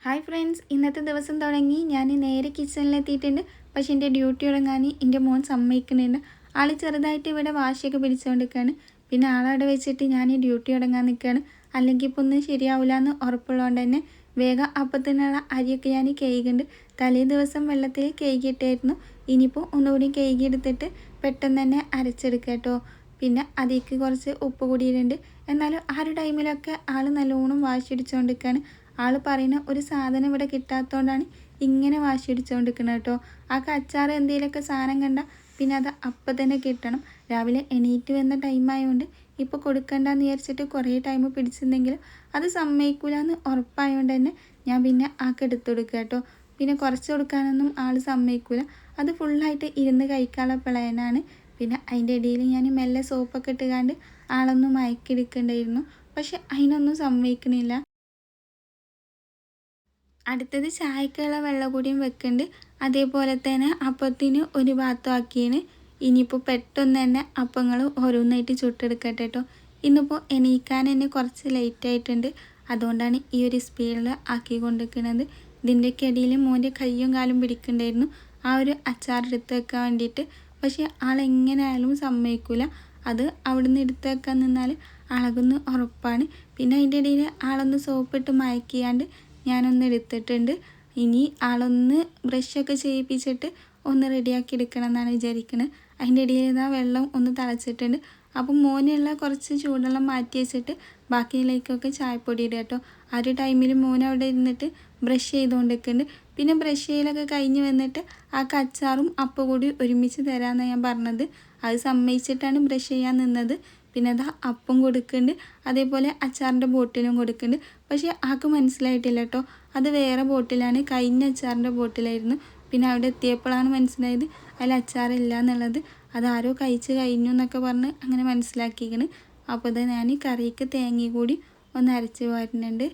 Hi friends, ഇന്നത്തെ ദിവസം തുടങ്ങി ഞാൻ നേരെ കിച്ചണിലെത്തിയിട്ടുണ്ട്. പക്ഷേ എൻ്റെ ഡ്യൂട്ടി തുടങ്ങാൻ എൻ്റെ മോൻ സമ്മതിക്കുന്നുണ്ട്. ആൾ ചെറുതായിട്ട് ഇവിടെ വാശിയൊക്കെ പിടിച്ചുകൊണ്ടിരിക്കുകയാണ്. പിന്നെ ആളവിടെ വെച്ചിട്ട് ഞാൻ ഡ്യൂട്ടി തുടങ്ങാൻ നിൽക്കുകയാണ്. അല്ലെങ്കിൽ ഇപ്പോൾ ഒന്നും ശരിയാവില്ല എന്ന് ഉറപ്പുള്ളതുകൊണ്ട് തന്നെ വേഗം അപ്പത്തിനുള്ള അരിയൊക്കെ ഞാൻ കഴുകുന്നുണ്ട്. തലേ ദിവസം വെള്ളത്തിൽ കഴുകിയിട്ടായിരുന്നു. ഇനിയിപ്പോൾ ഒന്നുകൂടി കഴുകിയെടുത്തിട്ട് പെട്ടെന്ന് തന്നെ അരച്ചെടുക്കുക കേട്ടോ. പിന്നെ അതിലേക്ക് കുറച്ച് ഉപ്പ് കൂടിയിട്ടുണ്ട്. എന്നാലും ആ ഒരു ടൈമിലൊക്കെ ആൾ നല്ലോണം വാശി പിടിച്ചുകൊണ്ടിരിക്കുകയാണ്. ആൾ പറയുന്ന ഒരു സാധനം ഇവിടെ കിട്ടാത്തതുകൊണ്ടാണ് ഇങ്ങനെ വാശി പിടിച്ചുകൊണ്ടിരിക്കുന്നത് കേട്ടോ. ആ അച്ചാർ എന്തെങ്കിലുമൊക്കെ സാധനം കണ്ടാൽ പിന്നെ അത് അപ്പം തന്നെ കിട്ടണം. രാവിലെ എണീറ്റ് വന്ന ടൈമായതുകൊണ്ട് ഇപ്പോൾ കൊടുക്കണ്ടെന്ന് വിചാരിച്ചിട്ട് കുറേ ടൈം പിടിച്ചിരുന്നെങ്കിലും അത് സമ്മതിക്കില്ല എന്ന് ഉറപ്പായതുകൊണ്ട് തന്നെ ഞാൻ പിന്നെ എടുത്തു കൊടുക്കുക കേട്ടോ. പിന്നെ കുറച്ച് കൊടുക്കാനൊന്നും ആൾ സമ്മതിക്കില്ല. അത് ഫുള്ളായിട്ട് ഇരുന്ന് കഴിക്കാനുള്ള പ്ലാനാണ്. പിന്നെ അതിൻ്റെ ഇടയിൽ ഞാൻ മെല്ലെ സോപ്പൊക്കെ ഇട്ടുകാണ്ട് ആളൊന്നും മയക്കിയെടുക്കേണ്ടായിരുന്നു. പക്ഷെ അതിനൊന്നും സമ്മതിക്കണില്ല. അടുത്തത് ചായക്കുള്ള വെള്ളം കൂടിയും വെക്കുന്നുണ്ട്. അതേപോലെ തന്നെ അപ്പത്തിന് ഒരു ഭാഗത്താക്കിയാണ്. ഇനിയിപ്പോൾ പെട്ടെന്ന് തന്നെ അപ്പങ്ങൾ ഓരോന്നായിട്ട് ചുട്ടെടുക്കട്ടെ കേട്ടോ. ഇന്നിപ്പോൾ എണീക്കാൻ തന്നെ കുറച്ച് ലേറ്റ് ആയിട്ടുണ്ട്. അതുകൊണ്ടാണ് ഈ ഒരു സ്പീഡിൽ ആക്കി കൊണ്ടിരിക്കുന്നത്. ഇതിൻ്റെയൊക്കെ ഇടയിൽ മോൻ്റെ കയ്യും കാലും പിടിക്കണ്ടായിരുന്നു ആ ഒരു അച്ചാർ എടുത്ത് വെക്കാൻ വേണ്ടിയിട്ട്. പക്ഷേ ആളെങ്ങനെയായാലും സമ്മതിക്കില്ല. അത് അവിടുന്ന് എടുത്ത് വെക്കാൻ നിന്നാൽ അളകുന്ന ഉറപ്പാണ്. പിന്നെ അതിൻ്റെ ഇടയിൽ ആളൊന്ന് സോപ്പിട്ട് മയക്കിയാണ്ട് ഞാനൊന്ന് എടുത്തിട്ടുണ്ട്. ഇനി ആളൊന്ന് ബ്രഷൊക്കെ ചെയ്യിപ്പിച്ചിട്ട് ഒന്ന് റെഡിയാക്കി എടുക്കണം എന്നാണ് വിചാരിക്കുന്നത്. അതിൻ്റെ ഇടയിൽ ഇതാ വെള്ളം ഒന്ന് തിളച്ചിട്ടുണ്ട്. അപ്പം മോനുള്ള കുറച്ച് ചൂടുവെള്ളം മാറ്റി വെച്ചിട്ട് ബാക്കിയിലേക്കൊക്കെ ചായപ്പൊടി ഇടുക കേട്ടോ. ആ ഒരു ടൈമിൽ മോൻ അവിടെ ഇരുന്നിട്ട് ബ്രഷ് ചെയ്തുകൊണ്ടിരിക്കുന്നുണ്ട്. പിന്നെ ബ്രഷ് ചെയ്യലൊക്കെ കഴിഞ്ഞ് വന്നിട്ട് ആ അച്ചാറും അപ്പം കൂടി ഒരുമിച്ച് തരാമെന്നാണ് ഞാൻ പറഞ്ഞത്. അത് സമ്മതിച്ചിട്ടാണ് ബ്രഷ് ചെയ്യാൻ നിന്നത്. പിന്നെ അതാ അപ്പം കൊടുക്കുന്നുണ്ട്, അതേപോലെ അച്ചാറിൻ്റെ ബോട്ടിലും കൊടുക്കുന്നുണ്ട്. പക്ഷേ ആൾക്ക് മനസ്സിലായിട്ടില്ല കേട്ടോ. അത് വേറെ ബോട്ടിലാണ്, കഴിഞ്ഞ അച്ചാറിൻ്റെ ബോട്ടിലായിരുന്നു. പിന്നെ അവിടെ എത്തിയപ്പോഴാണ് മനസ്സിലായത് അതിൽ അച്ചാറില്ല എന്നുള്ളത്. അതാരോ കഴിച്ച് കഴിഞ്ഞു എന്നൊക്കെ പറഞ്ഞ് അങ്ങനെ മനസ്സിലാക്കിയിരിക്കണ്. അപ്പോൾ അത് ഞാൻ കറിക്ക് തേങ്ങ കൂടി ഒന്ന് അരച്ച് വരുന്നുണ്ട്.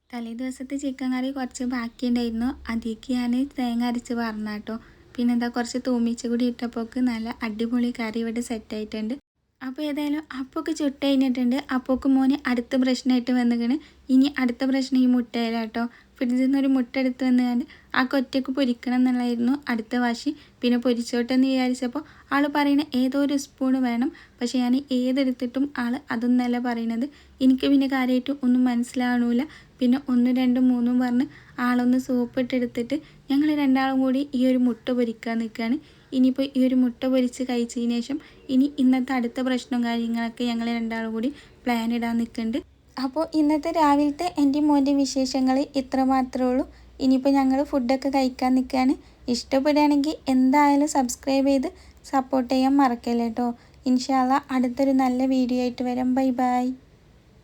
തലേ ദിവസത്തെ ചിക്കൻ കറി കുറച്ച് ബാക്കിയുണ്ടായിരുന്നു. അതിലേക്ക് ഞാൻ തേങ്ങ അരച്ച് പറഞ്ഞ കേട്ടോ. പിന്നെ എന്താ കുറച്ച് തൂമിച്ച് കൂടി ഇട്ടപ്പോൾക്ക് നല്ല അടിപൊളി കറി ഇവിടെ സെറ്റായിട്ടുണ്ട്. അപ്പോൾ ഏതായാലും അപ്പമൊക്കെ ചുട്ട് കഴിഞ്ഞിട്ടുണ്ട്. അപ്പോൾക്ക് മോന് അടുത്ത പ്രശ്നമായിട്ട് വന്നിക്കണ്. ഇനി അടുത്ത പ്രശ്നം ഈ മുട്ടയില കേട്ടോ. ഫ്രിഡ്ജിൽ നിന്നൊരു മുട്ട എടുത്ത് വന്നുകൊണ്ട് ആ ഒറ്റയ്ക്ക് പൊരിക്കണം എന്നുള്ളതായിരുന്നു അടുത്ത വാശി. പിന്നെ പൊരിച്ചോട്ടെന്ന് വിചാരിച്ചപ്പോൾ ആൾ പറയുന്ന ഏതോ ഒരു സ്പൂണ് വേണം. പക്ഷേ ഞാൻ ഏതെടുത്തിട്ടും ആൾ അതൊന്നല്ല പറയുന്നത്. എനിക്ക് പിന്നെ കാര്യമായിട്ട് ഒന്നും മനസ്സിലാവണില്ല. പിന്നെ 1 2 3 പറഞ്ഞ് ആളൊന്ന് സോപ്പിട്ടെടുത്തിട്ട് ഞങ്ങൾ രണ്ടാളും കൂടി ഈ ഒരു മുട്ട പൊരിക്കാൻ നിൽക്കുകയാണ്. ഇനിയിപ്പോൾ ഈ ഒരു മുട്ട പൊരിച്ച് കഴിച്ചതിന് ശേഷം ഇനി ഇന്നത്തെ അടുത്ത പ്രശ്നവും കാര്യങ്ങളൊക്കെ ഞങ്ങൾ രണ്ടാളും കൂടി പ്ലാൻ ഇടാൻ നിൽക്കുന്നുണ്ട്. അപ്പോൾ ഇന്നത്തെ രാവിലത്തെ എൻ്റെ മോൻ്റെ വിശേഷങ്ങൾ ഇത്ര മാത്രമേ ഉള്ളൂ. ഇനിയിപ്പോൾ ഞങ്ങൾ ഫുഡൊക്കെ കഴിക്കാൻ നിൽക്കുകയാണ്. ഇഷ്ടപ്പെടുകയാണെങ്കിൽ എന്തായാലും സബ്സ്ക്രൈബ് ചെയ്ത് സപ്പോർട്ട് ചെയ്യാൻ മറക്കല്ലേ കേട്ടോ. ഇൻഷാ അള്ളാ അടുത്തൊരു നല്ല വീഡിയോ ആയിട്ട് വരാം. Bye bye.